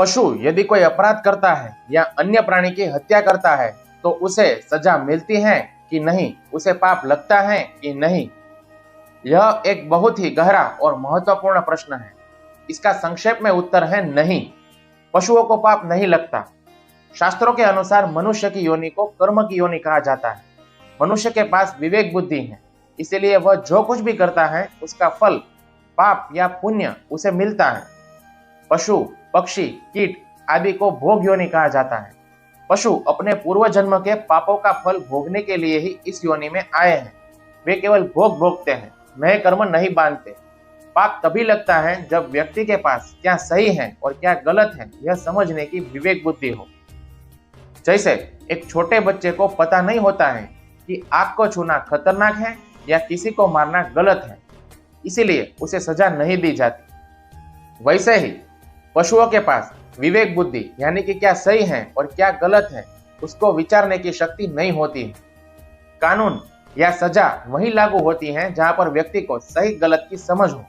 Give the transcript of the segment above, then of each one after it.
पशु यदि कोई अपराध करता है या अन्य प्राणी की हत्या करता है तो उसे सजा मिलती है कि नहीं, उसे पाप लगता है कि नहीं? यह एक बहुत ही गहरा और महत्वपूर्ण प्रश्न है। इसका संक्षेप में उत्तर है नहीं। पशुओं को पाप नहीं लगता। शास्त्रों के अनुसार मनुष्य की योनि को कर्म की योनि कहा जाता है। मनुष्य के पास विवेक बुद्धि है, इसीलिए वह जो कुछ भी करता है उसका फल पाप या पुण्य उसे मिलता है। पशु, पक्षी, कीट आदि को भोग योनि कहा जाता है। पशु अपने पूर्व जन्म के पापों का फल भोगने के लिए ही इस योनि में आए हैं। वे केवल भोग भोगते हैं, नए कर्म नहीं बांधते। पाप तभी लगता है जब व्यक्ति के पास क्या सही है और क्या गलत है यह समझने की विवेक बुद्धि हो। जैसे एक छोटे बच्चे को पता नहीं होता है कि आग को छूना खतरनाक है या किसी को मारना गलत है, इसीलिए उसे सजा नहीं दी जाती। वैसे ही पशुओं के पास विवेक बुद्धि यानी कि क्या सही है और क्या गलत है उसको विचारने की शक्ति नहीं होती है। कानून या सजा वहीं लागू होती है जहां पर व्यक्ति को सही गलत की समझ हो।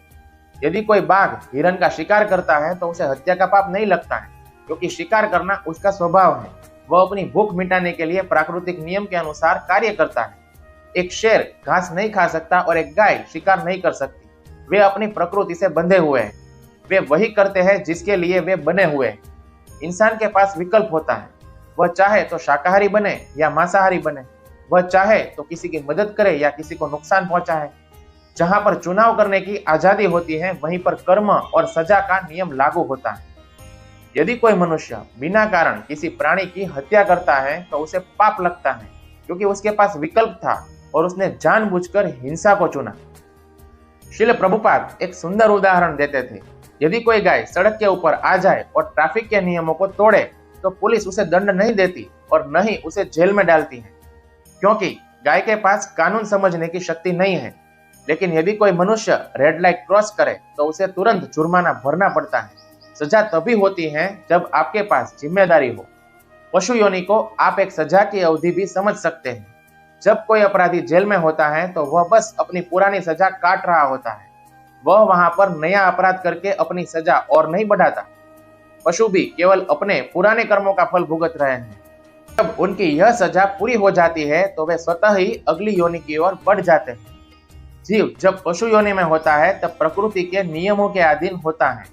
यदि कोई बाघ हिरण का शिकार करता है तो उसे हत्या का पाप नहीं लगता है, क्योंकि शिकार करना उसका स्वभाव है। वह अपनी भूख मिटाने के लिए प्राकृतिक नियम के अनुसार कार्य करता है। एक शेर घास नहीं खा सकता और एक गाय शिकार नहीं कर सकती। वे अपनी प्रकृति से बंधे हुए हैं। वे वही करते हैं जिसके लिए वे बने हुए हैं। इंसान के पास विकल्प होता है। वह चाहे तो शाकाहारी बने या मांसाहारी बने। वह चाहे तो किसी की मदद करे या किसी को नुकसान पहुंचाए। जहां पर चुनाव करने की आजादी होती है वहीं पर कर्म और सजा का नियम लागू होता है। यदि कोई मनुष्य बिना कारण किसी प्राणी की हत्या करता है तो उसे पाप लगता है, क्योंकि उसके पास विकल्प था और उसने जानबूझकर हिंसा को चुना। श्रील प्रभुपाद एक सुंदर उदाहरण देते थे। यदि कोई गाय सड़क के ऊपर आ जाए और ट्रैफिक के नियमों को तोड़े तो पुलिस उसे दंड नहीं देती और न ही उसे जेल में डालती है, क्योंकि गाय के पास कानून समझने की शक्ति नहीं है। लेकिन यदि कोई मनुष्य रेड लाइट क्रॉस करे तो उसे तुरंत जुर्माना भरना पड़ता है। सजा तभी होती है जब आपके पास जिम्मेदारी हो। पशु योनि को आप एक सजा की अवधि भी समझ सकते हैं। जब कोई अपराधी जेल में होता है तो वह बस अपनी पुरानी सजा काट रहा होता है। वह वहां पर नया अपराध करके अपनी सजा और नहीं बढ़ाता। पशु भी केवल अपने पुराने कर्मों का फल भुगत रहे हैं। जब उनकी यह सजा पूरी हो जाती है तो वे स्वतः ही अगली योनि की ओर बढ़ जाते हैं। जीव जब पशु योनि में होता है तब प्रकृति के नियमों के अधीन होता है।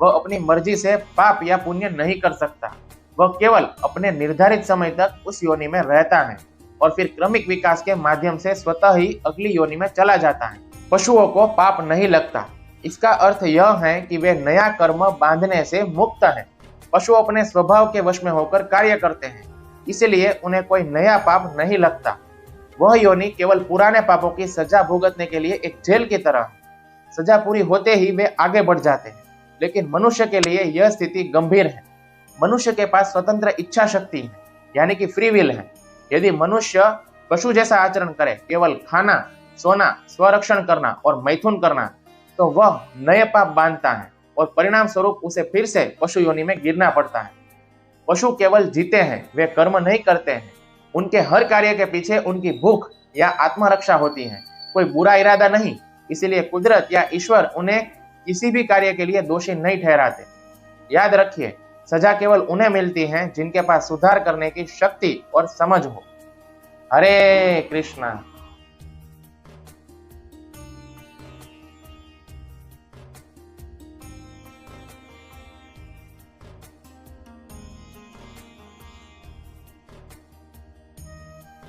वह अपनी मर्जी से पाप या पुण्य नहीं कर सकता। वह केवल अपने निर्धारित समय तक उस योनि में रहता है और फिर क्रमिक विकास के माध्यम से स्वतः ही अगली योनि में चला जाता है। पशुओं को पाप नहीं लगता। इसका अर्थ यह है कि वे नया कर्म बांधने से मुक्त हैं। पशु अपने स्वभाव के वश में होकर कार्य करते हैं, इसलिए उन्हें कोई नया पाप नहीं लगता। वह योनि केवल पुराने पापों की सजा भुगतने के लिए एक जेल की तरह है। सजा पूरी होते ही वे आगे बढ़ जाते हैं। लेकिन मनुष्य के लिए यह स्थिति गंभीर है। मनुष्य के पास स्वतंत्र इच्छा शक्ति है, यानी कि फ्री विल है। यदि मनुष्य पशु जैसा आचरण करे, केवल खाना, सोना, स्वरक्षण करना और मैथुन करना, तो वह नए पाप बांधता है और परिणाम स्वरूप उसे फिर से पशु योनि में गिरना पड़ता है। पशु केवल जीते हैं, वे कर्म नहीं करते हैं। उनके हर कार्य के पीछे उनकी भूख या आत्मरक्षा होती है, कोई बुरा इरादा नहीं। इसीलिए कुदरत या ईश्वर उन्हें किसी भी कार्य के लिए दोषी नहीं ठहराते। याद रखिए, सजा केवल उन्हें मिलती है जिनके पास सुधार करने की शक्ति और समझ हो। हरे कृष्णा।